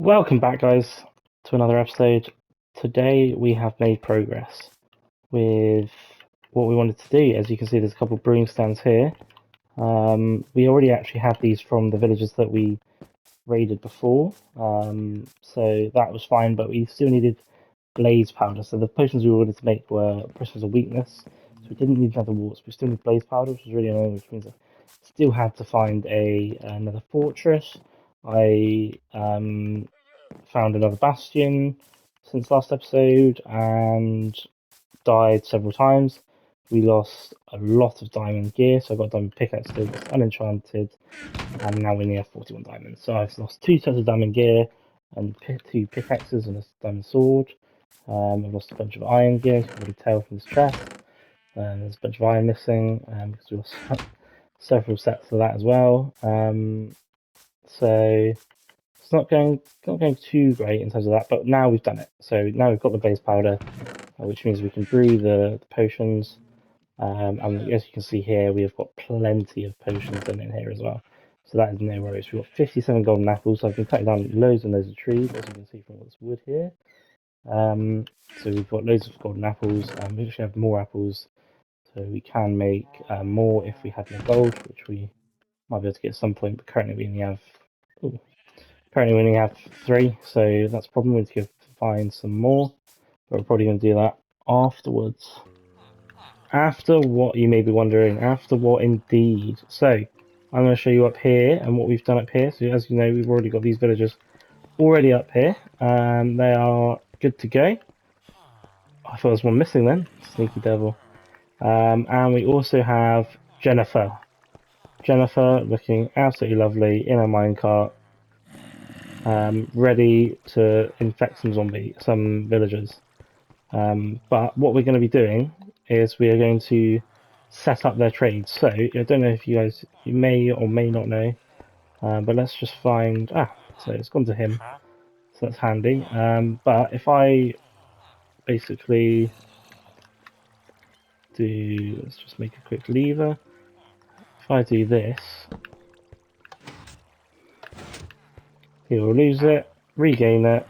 Welcome back, guys, to another episode. Today we have made progress with what we wanted to do. As you can see, there's a couple of brewing stands here. We already actually had these from the villages that we raided before, so that was fine, but we still needed blaze powder. So the potions we wanted to make were potions of weakness, so we didn't need another warts, but we still need blaze powder, which is really annoying, which means I still had to find another fortress. I found another bastion since last episode and died several times. We lost a lot of diamond gear, so I got diamond pickaxe still, it's unenchanted, and now we only have 41 diamonds. So I've lost 2 sets of diamond gear and 2 pickaxes and a diamond sword. I've lost a bunch of iron gear, as you can probably tell from this chest. There's a bunch of iron missing because we lost several sets of that as well. So it's not going too great in terms of that, but now we've done it. So now we've got the base powder, which means we can brew the potions. And as you can see here, we have got plenty of potions in here as well. So that is no worries. We've got 57 golden apples. So I've been cutting down loads and loads of trees, as you can see from all this wood here. So we've got loads of golden apples. We actually have more apples, so we can make more if we had more gold, which we might be able to get at some point. But currently we only have. Ooh, Currently we only have 3, so that's a problem. We need to find some more, but we're probably going to do that afterwards. After what, you may be wondering, after what indeed? So, I'm going to show you up here and what we've done up here. So as you know, we've already got these villagers already up here, and they are good to go. I thought there was one missing then, sneaky devil. And we also have Jennifer. Jennifer looking absolutely lovely in a minecart. Ready to infect some villagers. But what we're going to be doing is we are going to set up their trades. So I don't know if you may or may not know, but let's just find. So it's gone to him, so that's handy. But if I basically let's just make a quick lever. If I do this, he will lose it, regain it,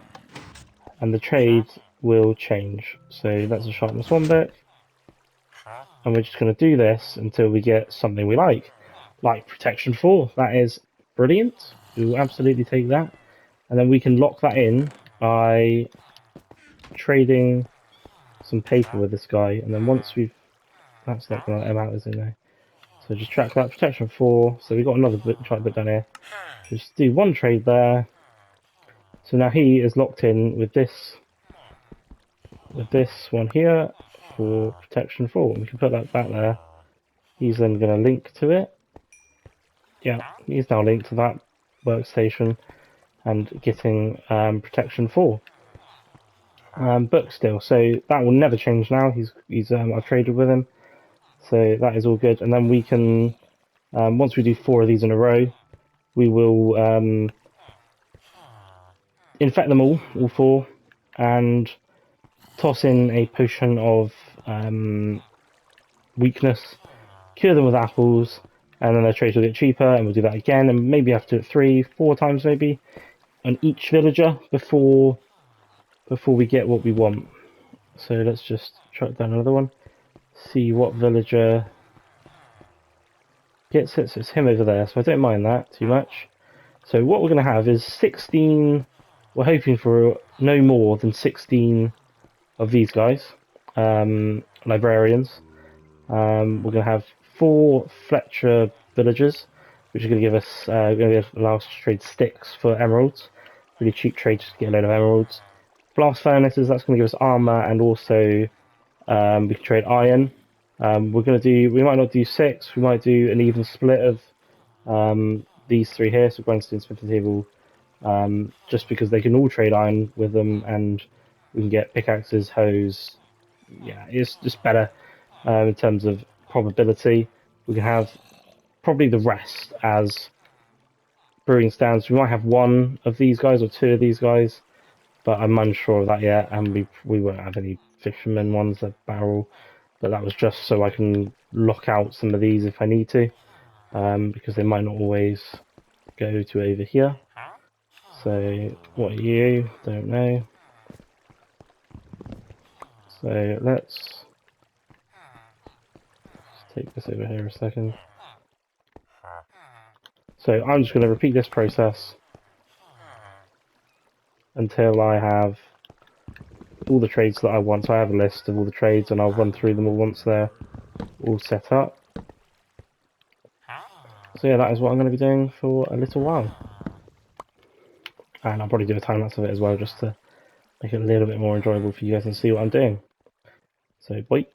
and the trade will change. So that's a sharpness 1 bit, and we're just going to do this until we get something we like protection 4. That is brilliant. We will absolutely take that, and then we can lock that in by trading some paper with this guy, and then once that's not going to amount, is it now? So just track that protection 4. So we've got another bit down here. Just do 1 trade there. So now he is locked in with this one here for protection 4. We can put that back there. He's then going to link to it. Yeah, he's now linked to that workstation and getting protection 4. But still, so that will never change now. I've traded with him, so that is all good. And then we can, once we do 4 of these in a row, we will infect them all 4, and toss in a potion of weakness, cure them with apples, and then their trades will get cheaper, and we'll do that again, and maybe have to do it 3, 4 times maybe on each villager before we get what we want. So let's just track down another one, see what villager gets it. So it's him over there, so I don't mind that too much. So what we're going to have is 16, we're hoping for no more than 16 of these guys, librarians. We're going to have 4 Fletcher villagers, which are going to give us, allow us to trade sticks for emeralds. Really cheap trade just to get a load of emeralds. Blast furnaces, that's going to give us armor, and also we can trade iron. We might not do 6, we might do an even split of these 3 here, so grindstone, smithing table, just because they can all trade iron with them, and we can get pickaxes, hoes. Yeah, it's just better in terms of probability. We can have probably the rest as brewing stands. We might have 1 of these guys or 2 of these guys, but I'm unsure of that yet, and we won't have any fisherman ones that barrel, but that was just so I can lock out some of these if I need to, because they might not always go to over here. So what are you? Don't know. So let's take this over here a second. So I'm just going to repeat this process until I have all the trades that I want. So I have a list of all the trades and I'll run through them all once they're all set up. So yeah, that is what I'm going to be doing for a little while. And I'll probably do a time lapse of it as well, just to make it a little bit more enjoyable for you guys and see what I'm doing. So bye.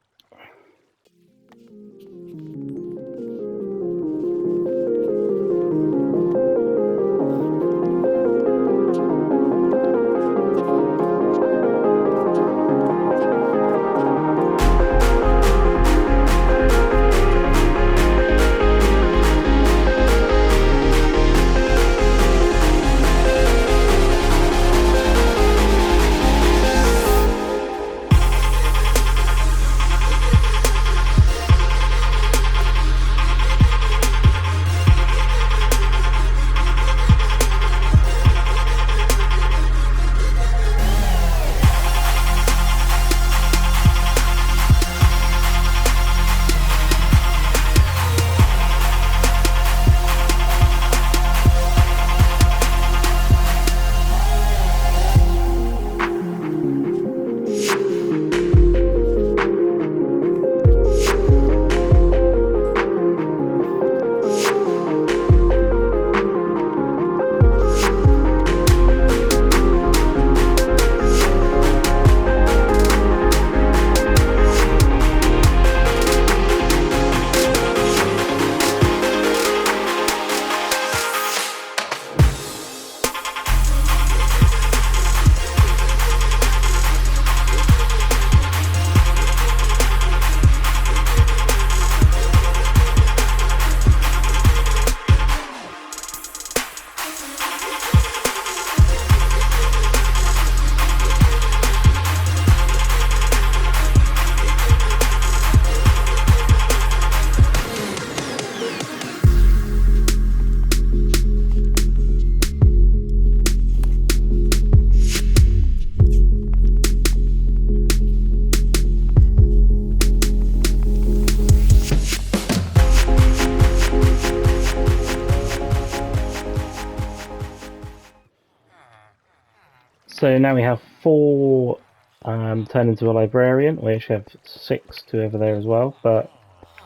So now we have 4 turned into a librarian. We actually have 6 to over there as well, but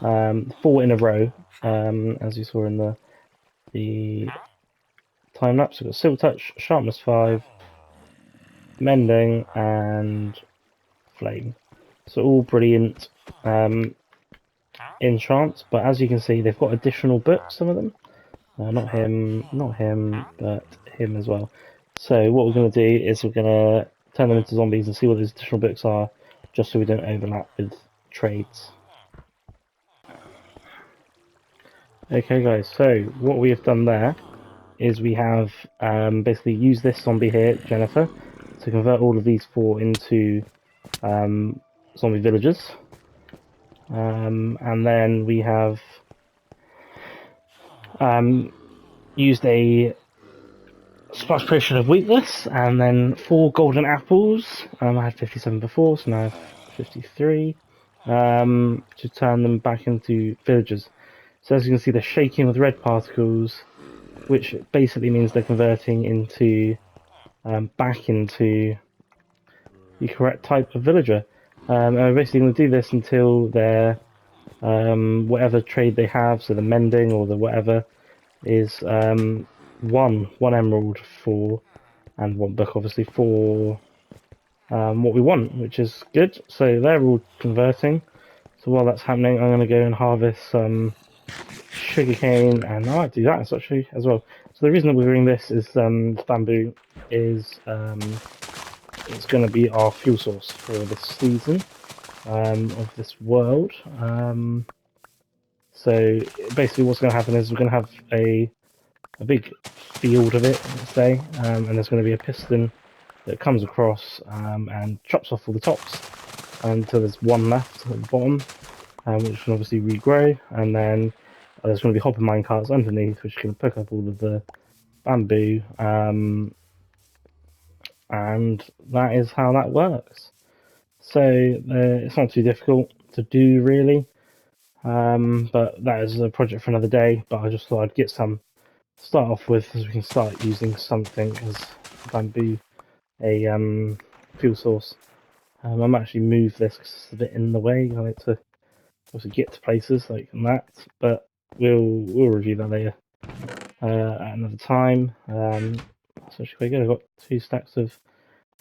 4 in a row, as you saw in the time lapse. We've got Silver Touch, Sharpness 5, Mending, and Flame. So all brilliant enchants, but as you can see, they've got additional books, some of them. Not him, but him as well. So what we're going to do is we're going to turn them into zombies and see what these additional books are, just so we don't overlap with trades. Okay guys, so what we have done there is we have basically used this zombie here, Jennifer, to convert all of these 4 into zombie villagers. And then we have used a splash potion of weakness, and then 4 golden apples. I had 57 before, so now I have 53. To turn them back into villagers. So as you can see, they're shaking with red particles, which basically means they're converting into back into the correct type of villager. And we're basically going to do this until they're whatever trade they have, so the mending or the whatever, is one emerald for, and 1 book obviously for what we want, which is good. So they're all converting. So while that's happening, I'm going to go and harvest some sugarcane, and I might do that actually as well. So the reason that we're doing this is bamboo is it's going to be our fuel source for this season of this world. So basically what's going to happen is we're going to have a big field of it, let's say, and there's going to be a piston that comes across and chops off all the tops until there's 1 left at the bottom, which can obviously regrow, and then there's going to be hopper mine carts underneath which can pick up all of the bamboo and that is how that works. So it's not too difficult to do really, but that is a project for another day. But I just thought I'd get some start off with, as we can start using something as bamboo, a fuel source. I might actually move this because it's a bit in the way. I like to obviously get to places like that, but we'll review that later at another time. That's actually quite good. I've got 2 stacks of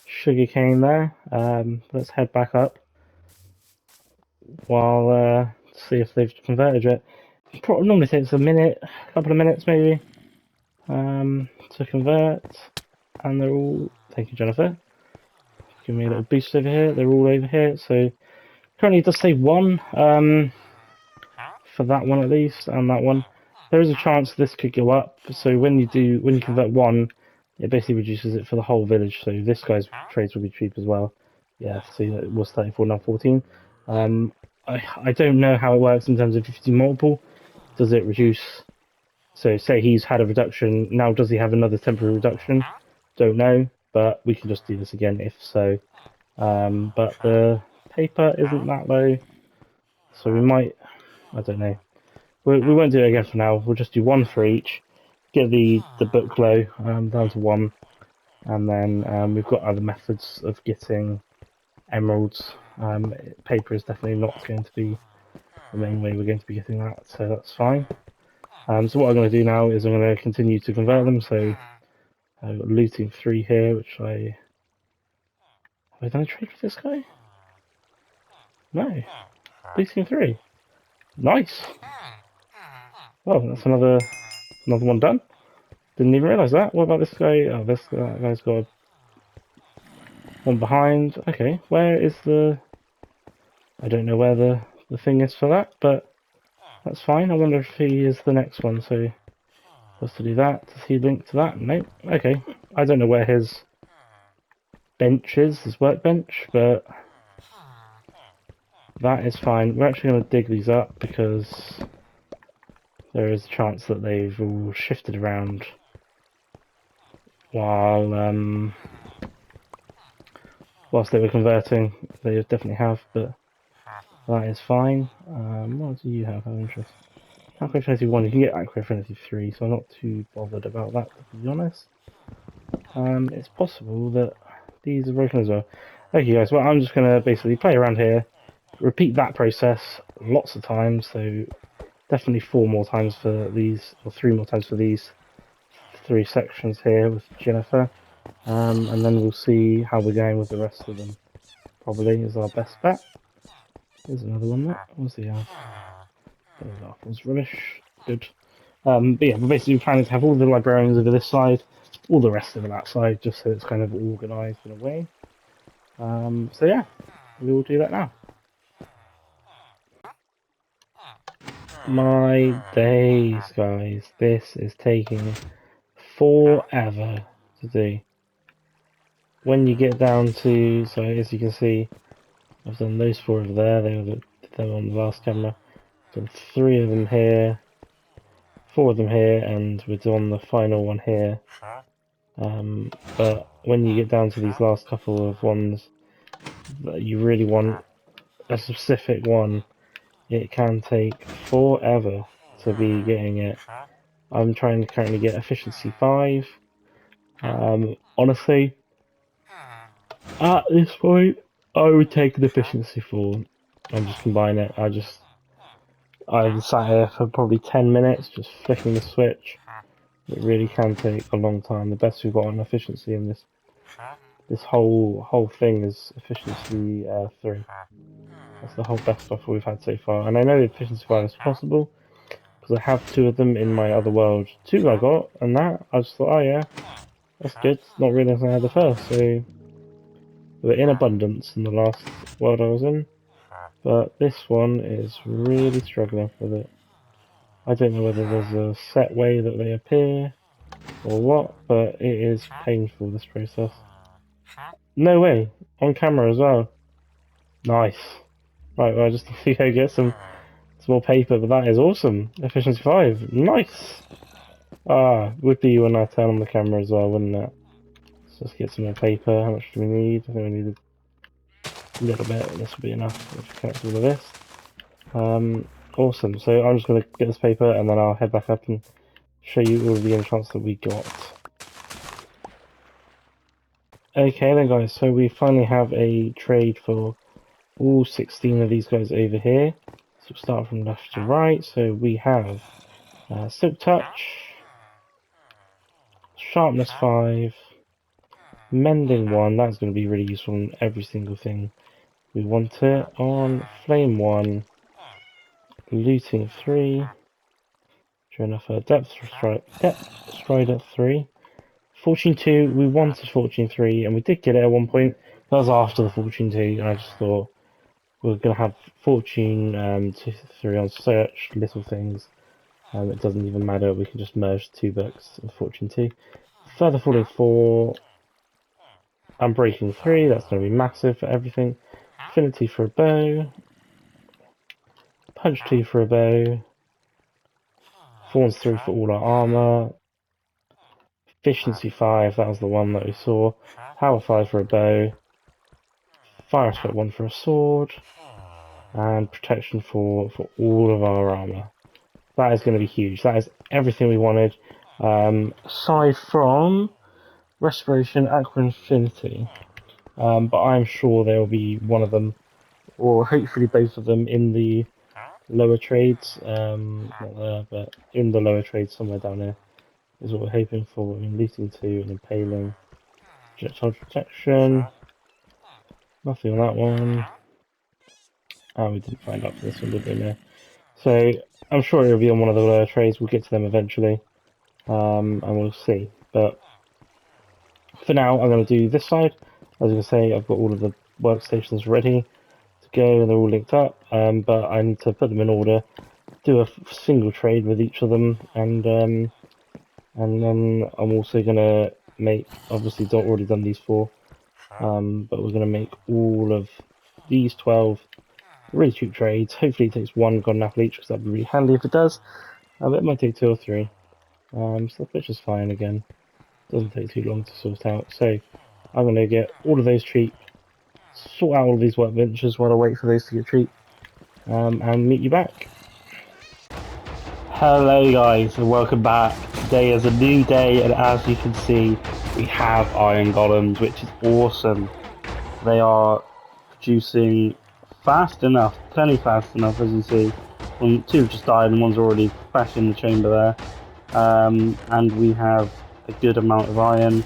sugar cane there. Let's head back up while see if they've converted it. It probably normally takes a minute, a couple of minutes maybe, to convert, and they're all. Thank you, Jennifer. Give me a little boost over here. They're all over here. So currently it does say 1 for that one at least, and that one. There is a chance this could go up. So when you convert 1, it basically reduces it for the whole village. So this guy's trades will be cheap as well. Yeah, so it was 34, now 14. I don't know how it works in terms of if you do multiple, does it reduce? So say he's had a reduction, now does he have another temporary reduction? Don't know, but we can just do this again if so. But the paper isn't that low, so we might, I don't know. We won't do it again for now, we'll just do 1 for each, get the book low, down to 1, and then we've got other methods of getting emeralds. Paper is definitely not going to be the main way we're going to be getting that, so that's fine. So what I'm going to do now is I'm going to continue to convert them. So I've got looting 3 here, which have I done a trade with this guy? No, looting 3. Nice. Oh, that's another one done. Didn't even realise that. What about this guy? Oh, this guy's got one behind. Okay, where is the? I don't know where the thing is for that, but that's fine. I wonder if he is the next one. So supposed to do that. Does he link to that? No. Okay. I don't know where his bench is, his workbench, but that is fine. We're actually going to dig these up because there is a chance that they've all shifted around while whilst they were converting. They definitely have, but that is fine. What do you have? I'm interested. Aqua Affinity 1, you can get Aqua Affinity 3, so I'm not too bothered about that, to be honest. It's possible that these are broken as well. Okay guys, well I'm just going to basically play around here, repeat that process lots of times, so definitely 4 more times for these, or 3 more times for these 3 sections here with Jennifer, and then we'll see how we're going with the rest of them. Probably is our best bet. There's another one there. What's he have? That was rubbish. Good. But yeah, we're basically planning to have all the librarians over this side, all the rest over that side, just so it's kind of organised in a way. So yeah, we will do that now. My days, guys, this is taking forever to do. When you get down to, so as you can see, I've done those 4 over there, they were on the last camera. I've done 3 of them here, 4 of them here, and we're on the final one here. But when you get down to these last couple of ones that you really want a specific one, it can take forever to be getting it. I'm trying to currently get efficiency 5. Honestly, at this point, I would take an efficiency 4 and just combine it. I've sat here for probably 10 minutes just flicking the switch. It really can take a long time. The best we've got on efficiency in this whole thing is efficiency 3. That's the whole best offer we've had so far. And I know efficiency 5 is possible because I have 2 of them in my other world. 2 I got, and that I just thought, oh yeah, that's good. Not realising I had the first, so we're in abundance in the last world I was in. But this one is really struggling with it. I don't know whether there's a set way that they appear or what, but it is painful, this process. No way! On camera as well. Nice. Right, well I just need to go get some more paper, but that is awesome. Efficiency 5. Nice! Ah, would be when I turn on the camera as well, wouldn't it? So let's get some more paper. How much do we need? I think we need a little bit. This will be enough. Let's connect all of this. Awesome. So I'm just going to get this paper and then I'll head back up and show you all of the enchants that we got. Okay then guys, so we finally have a trade for all 16 of these guys over here. So we'll start from left to right. So we have Silk Touch, Sharpness 5, Mending 1, that's going to be really useful on every single thing we want it on, Flame 1, Looting 3, sure enough, Depth Strider 3, Fortune 2, we wanted Fortune 3, and we did get it at one point. That was after the Fortune 2, and I just thought we're going to have Fortune 2, 3 on search, little things. It doesn't even matter, we can just merge 2 books of Fortune 2. Further Falling 4, Unbreaking 3, that's going to be massive for everything. Affinity for a bow. Punch 2 for a bow. Thorns 3 for all our armour. Efficiency 5, that was the one that we saw. Power 5 for a bow. Fire Aspect 1 for a sword. And protection for all of our armour. That is going to be huge. That is everything we wanted. Aside from Respiration, Aqua Infinity. But I'm sure there will be one of them, or hopefully both of them, in the lower trades. Not there, but in the lower trades somewhere down there is what we're hoping for. I mean, Looting 2 and Impaling. Projectile Protection. Nothing on that one. Oh, we didn't find out for this one, did we? No. So, I'm sure it'll be on one of the lower trades. We'll get to them eventually. And we'll see. But for now, I'm going to do this side. As you can see, I've got all of the workstations ready to go, and they're all linked up. But I need to put them in order, do a single trade with each of them, and then I'm also going to make, obviously already done these 4, but we're going to make all of these 12 really cheap trades. Hopefully it takes 1 golden apple each, because that'd be really handy if it does. But it might take 2 or 3. So which is fine again. Doesn't take too long to sort out. So I'm going to get all of those cheap, sort out all of these workbenches while I wait for those to get cheap, and meet you back. Hello guys, and welcome back. Today is a new day, and as you can see, we have iron golems, which is awesome. They are producing fast enough, plenty fast enough, as you see. 2 have just died and one's already back in the chamber there. And we have a good amount of iron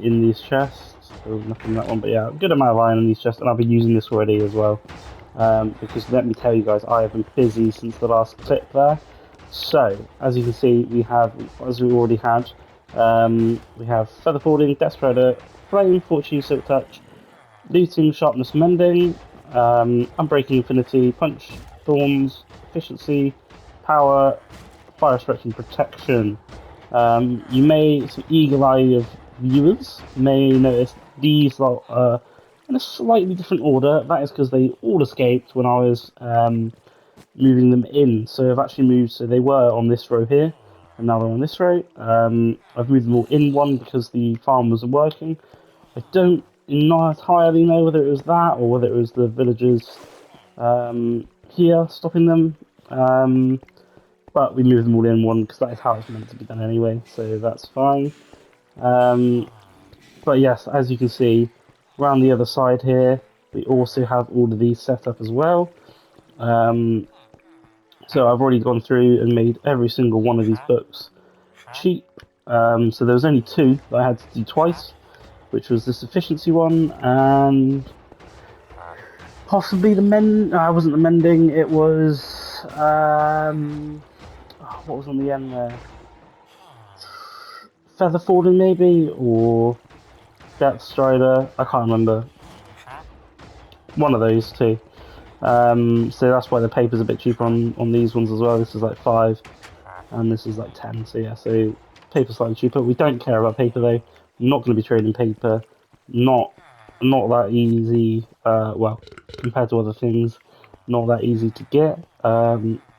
in these chests. There was nothing in that one, but yeah, a good amount of iron in these chests, and I've been using this already as well. Because let me tell you guys, I have been busy since the last clip there. So, as you can see, we have, as we already had, we have Feather Falling, Death Spreader, Flame, Fortune, Silk Touch, Looting, Sharpness, Mending, Unbreaking Infinity, Punch, Thorns, Efficiency, Power, Fire Stretching, Protection. You may, some eagle-eye of viewers may notice these are in a slightly different order. That is because they all escaped when I was moving them in. So I've actually moved, so they were on this row here, and now they're on this row. I've moved them all in one because the farm wasn't working. I don't entirely know whether it was that or whether it was the villagers here stopping them. But we moved them all in one because that is how it's meant to be done anyway, so that's fine. But yes, as you can see, around the other side here, we also have all of these set up as well. So I've already gone through and made every single one of these books cheap. So there was only 2 that I had to do twice, which was this efficiency one and possibly the wasn't the mending, it was what was on the end there? Feather Falling maybe, or Depth Strider, I can't remember. One of those 2. So that's why the paper's a bit cheaper on these ones as well. This is like 5, and this is like 10, so yeah, so paper's slightly cheaper. We don't care about paper though. I'm not going to be trading paper. Not that easy, well, compared to other things, not that easy to get.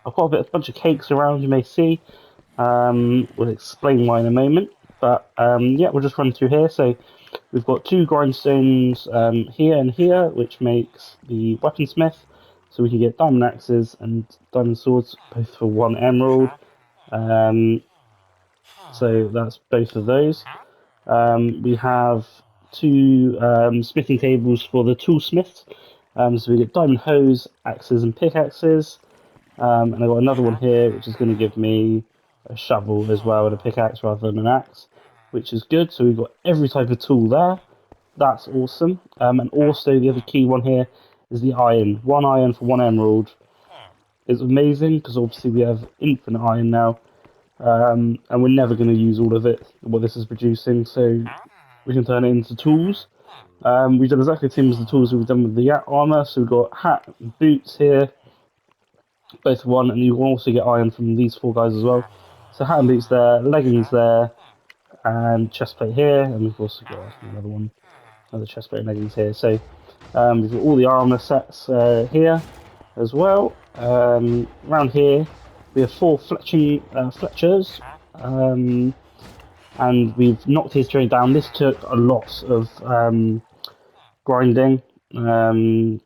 I've got a bunch of cakes around, you may see. We'll explain why in a moment. But yeah, we'll just run through here. So we've got 2 grindstones here and here, which makes the weaponsmith. So we can get diamond axes and diamond swords, both for 1 emerald. So that's both of those. We have 2 smithing tables for the toolsmiths. So we get diamond hoes, axes, and pickaxes. And I've got another one here, which is going to give me a shovel as well and a pickaxe rather than an axe, which is good. So we've got every type of tool there. That's awesome. And also the other key one here is the iron. 1 iron for 1 emerald is amazing because obviously we have infinite iron now. And we're never going to use all of it, what this is producing, so we can turn it into tools. We've done exactly the same as the tools we've done with the armor, so we've got hat and boots here, both 1, and you can also get iron from these 4 guys as well. So hat and boots there, leggings there, and chest plate here, and we've also got another chest plate and leggings here. So we've got all the armor sets here as well. Around here we have 4 Fletchers, and we've knocked his terrain down. This took a lot of grinding, putting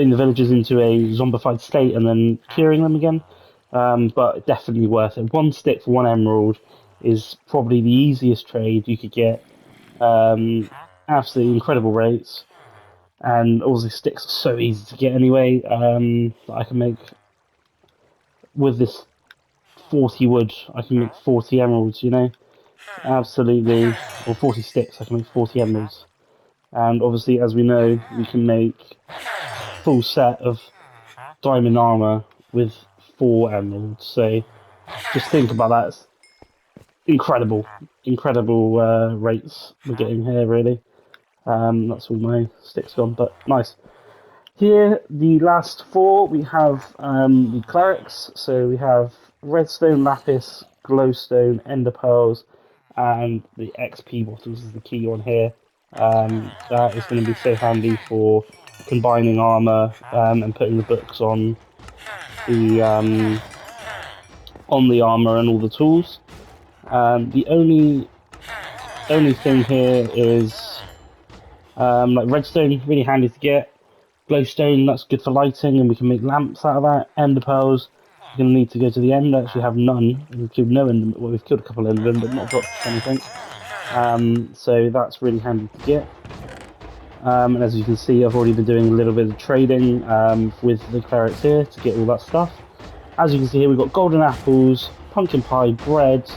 the villagers into a zombified state and then curing them again. But definitely worth it. 1 stick for 1 emerald is probably the easiest trade you could get. Absolutely incredible rates. And all the sticks are so easy to get anyway. I can make, with this 40 wood, I can make 40 emeralds, you know? Absolutely. Or 40 sticks, I can make 40 emeralds. And obviously, as we know, we can make full set of diamond armor with 4 emeralds. So just think about that. It's incredible rates we're getting here, really. That's all my sticks gone, but nice. Here, the last 4, we have the clerics. So we have redstone, lapis, glowstone, ender pearls, and the XP bottles is the key one here. That is going to be so handy for combining armor and putting the books on the armor and all the tools. The only thing here is like redstone, really handy to get. Glowstone, that's good for lighting, and we can make lamps out of that. Ender pearls, we're going to need to go to the end. Actually, have none. We've killed no ender. Well, we've killed a couple of endermen, but not dropped anything. So that's really handy to get. And as you can see, I've already been doing a little bit of trading with the clerics here to get all that stuff. As you can see here, we've got golden apples, pumpkin pie, bread,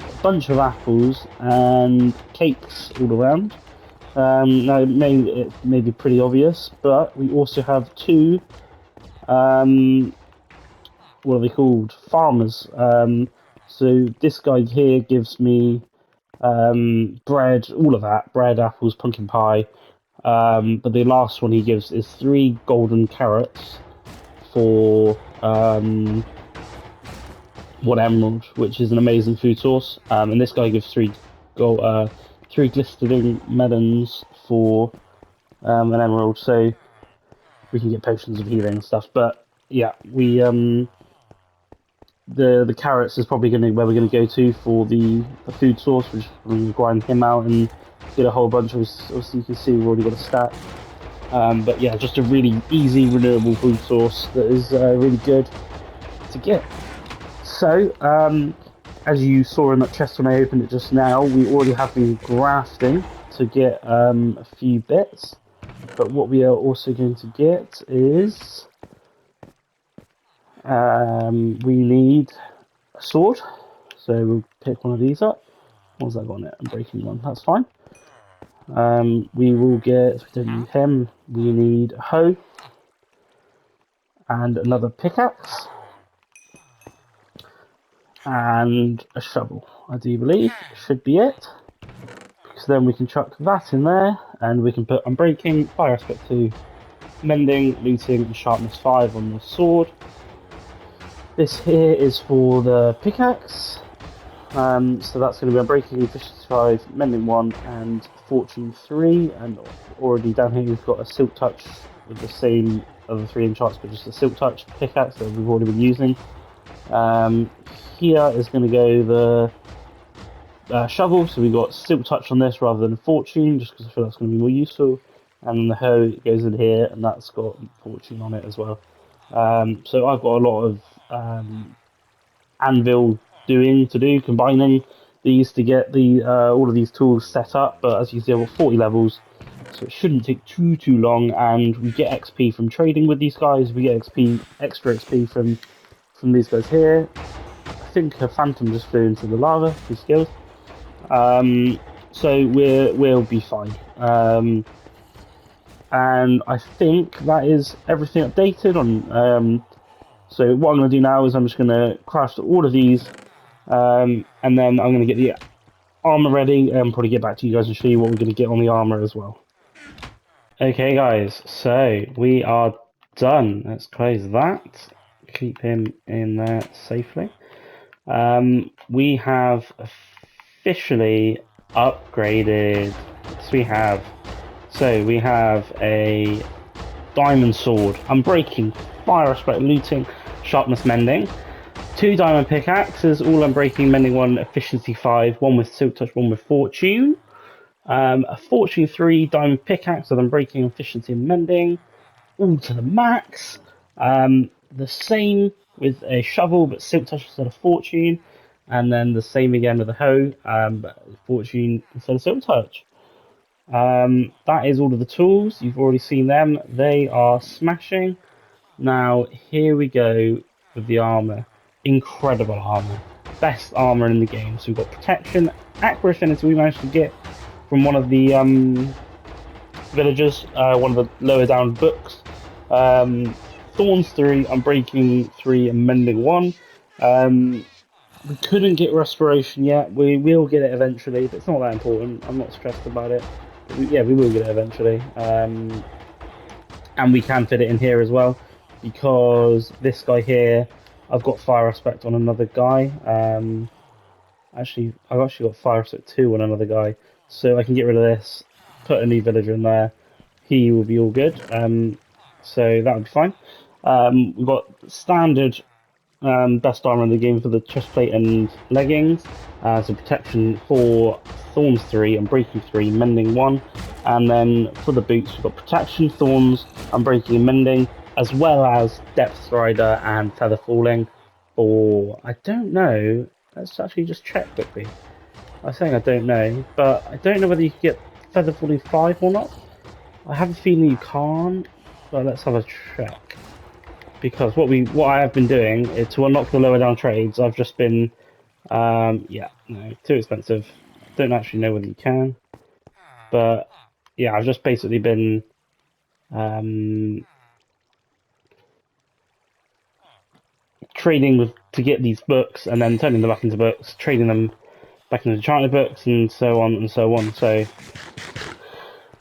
a bunch of apples, and cakes all around. Now, it may be pretty obvious, but we also have 2, what are they called? Farmers. So this guy here gives me bread, all of that, bread, apples, pumpkin pie. But the last one he gives is 3 golden carrots for 1 emerald, which is an amazing food source. And this guy gives 3 glistening melons for an emerald, so we can get potions of healing and stuff. But yeah, we the carrots is probably going to where we're going to go to for the food source. We're just going to grind him out and get a whole bunch of. Obviously, you can see we've already got a stack. But yeah, just a really easy, renewable food source that is really good to get. So, as you saw in that chest when I opened it just now, we already have been grafting to get a few bits. But what we are also going to get is we need a sword. So we'll pick one of these up. What's that got on it? I'm breaking one. That's fine. We will get. We don't need him. We need a hoe and another pickaxe and a shovel. I do believe should be it. So then we can chuck that in there, and we can put unbreaking, fire aspect 2, mending, looting, and sharpness 5 on the sword. This here is for the pickaxe. So that's going to be unbreaking, efficiency 5, mending 1, and fortune 3. And already down here we've got a silk touch with the same other 3 enchants, but just a silk touch pickaxe that we've already been using. Here is going to go the shovel, so we got Silk Touch on this rather than Fortune, just because I feel that's going to be more useful. And then the hoe goes in here, and that's got Fortune on it as well. So I've got a lot of anvil to do, combining these to get the all of these tools set up. But as you see, I've got 40 levels, so it shouldn't take too long. And we get XP from trading with these guys. We get extra XP from these guys here. I think a phantom just flew into the lava. His skills. So we'll be fine. And I think that is everything updated on. So what I'm going to do now is I'm just going to craft all of these, and then I'm going to get the armor ready and probably get back to you guys and show you what we're going to get on the armor as well. Okay, guys, so we are done. Let's close that. Keep him in there safely. We have officially upgraded. So we have a diamond sword, unbreaking, fire aspect, looting, sharpness, mending. 2 diamond pickaxes, all unbreaking, mending 1, efficiency 5, 1 with silk touch, 1 with fortune. A fortune 3 diamond pickaxe with unbreaking, efficiency, and mending, all to the max. The same with a shovel, but silk touch instead of fortune, and then the same again with a hoe, but fortune instead of silk touch. That is all of the tools. You've already seen them. They are smashing. Now, here we go with the armor. Incredible armor. Best armor in the game. So we've got protection, aqua affinity we managed to get from one of the villagers, one of the lower down books. Thorns 3, Unbreaking 3, and Mending 1. We couldn't get Respiration yet. We will get it eventually, but it's not that important. I'm not stressed about it. Yeah, we will get it eventually. And we can fit it in here as well, because this guy here, I've got Fire Aspect on another guy. I've actually got Fire Aspect 2 on another guy, so I can get rid of this, put a new villager in there. He will be all good. So that would be fine. We've got standard best armor in the game for the chestplate and leggings. So protection 4, thorns 3, and breaking 3, mending 1. And then for the boots, we've got protection, thorns, unbreaking, and mending, as well as depth strider and feather falling. For I don't know. Let's actually just check quickly. I was saying I don't know, but I don't know whether you can get feather falling 5 or not. I have a feeling you can't, but let's have a check. Because what I have been doing is to unlock the lower down trades. I've just been, yeah, no, too expensive. Don't actually know whether you can, but yeah, I've just basically been trading to get these books, and then turning them back into books, trading them back into enchanted books, and so on and so on. So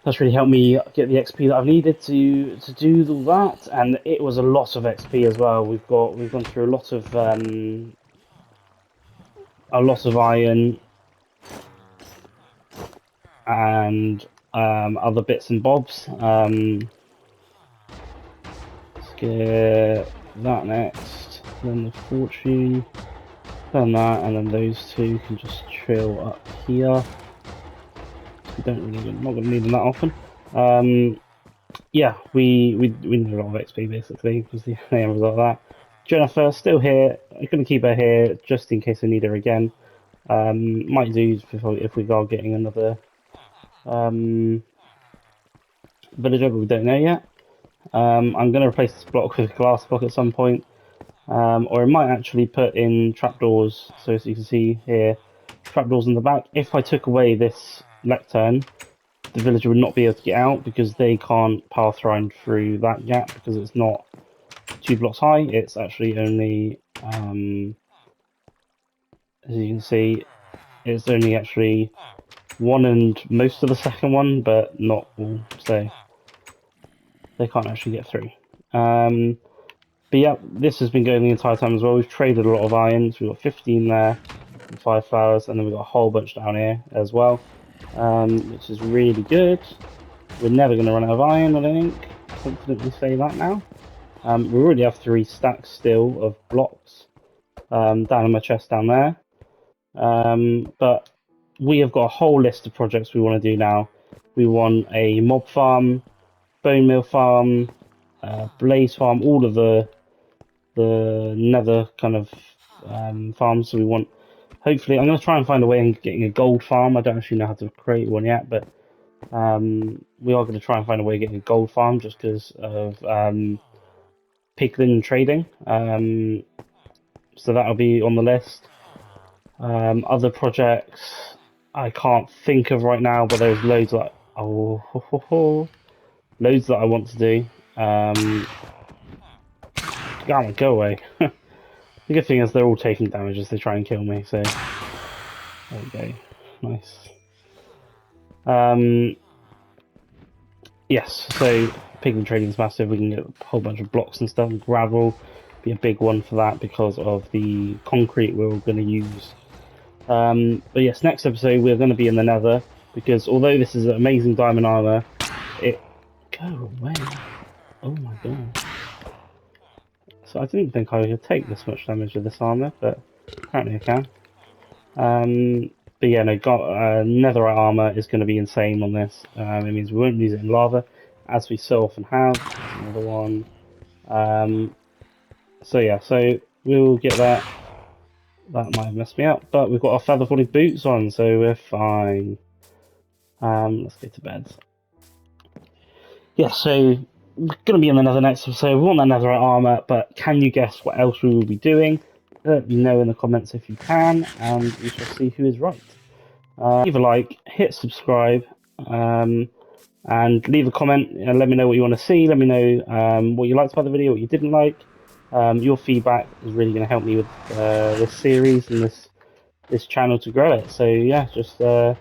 that's really helped me get the XP that I've needed to do all that, and it was a lot of XP as well. We've gone through a lot of iron and other bits and bobs. Let's get that next, then the fortune, then that, and then those two can just chill up here. We're not going to need them that often. Yeah, we need a lot of XP basically, was the end result of that. Jennifer still here. I'm going to keep her here just in case I need her again. Might do if we are getting another villager, but we don't know yet. I'm going to replace this block with a glass block at some point, or I might actually put in trapdoors. So as you can see here, trapdoors in the back. If I took away this lectern, the villager would not be able to get out because they can't path run through that gap because it's not 2 blocks high. It's actually only, as you can see, it's only actually 1 and most of the second one, but not all. So they can't actually get through. But yeah, this has been going the entire time as well. We've traded a lot of irons. We've got 15 there, and 5 flowers, and then we've got a whole bunch down here as well, which is really good. We're never going to run out of iron, I don't think. Confidently say that now. We already have 3 stacks still of blocks, down in my chest down there. But we have got a whole list of projects we want to do now. We want a mob farm, bone meal farm, blaze farm, all of the nether kind of farms. So we want, hopefully, I'm going to try and find a way of getting a gold farm. I don't actually know how to create one yet, but we are going to try and find a way of getting a gold farm just because of piglin trading. So that'll be on the list. Other projects I can't think of right now, but there's loads that loads that I want to do. Come on, go away. The good thing is they're all taking damage as they try and kill me, so there we go. Nice. Yes, so piglin trading is massive. We can get a whole bunch of blocks and stuff. Gravel be a big one for that because of the concrete we're going to use. But yes, next episode we're going to be in the nether because although this is amazing diamond armor, it... Go away. Oh my god. So I didn't think I could take this much damage with this armor, but apparently I can. But yeah, no, netherite armor is going to be insane on this. It means we won't use it in lava, as we so often have. Another one. So yeah, so we'll get that. That might have messed me up, but we've got our feather falling boots on, so we're fine. Let's go to bed. Yeah, so we're going to be in the nether next episode. We want that netherite armor, but can you guess what else we will be doing? Let me know in the comments if you can, and we shall see who is right. Leave a like, hit subscribe, and leave a comment and let me know what you want to see. Let me know what you liked about the video, what you didn't like. Your feedback is really going to help me with this series and this channel to grow it. So yeah, just let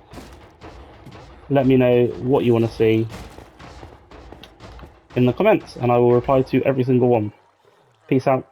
me know what you want to see in the comments, and I will reply to every single one. Peace out.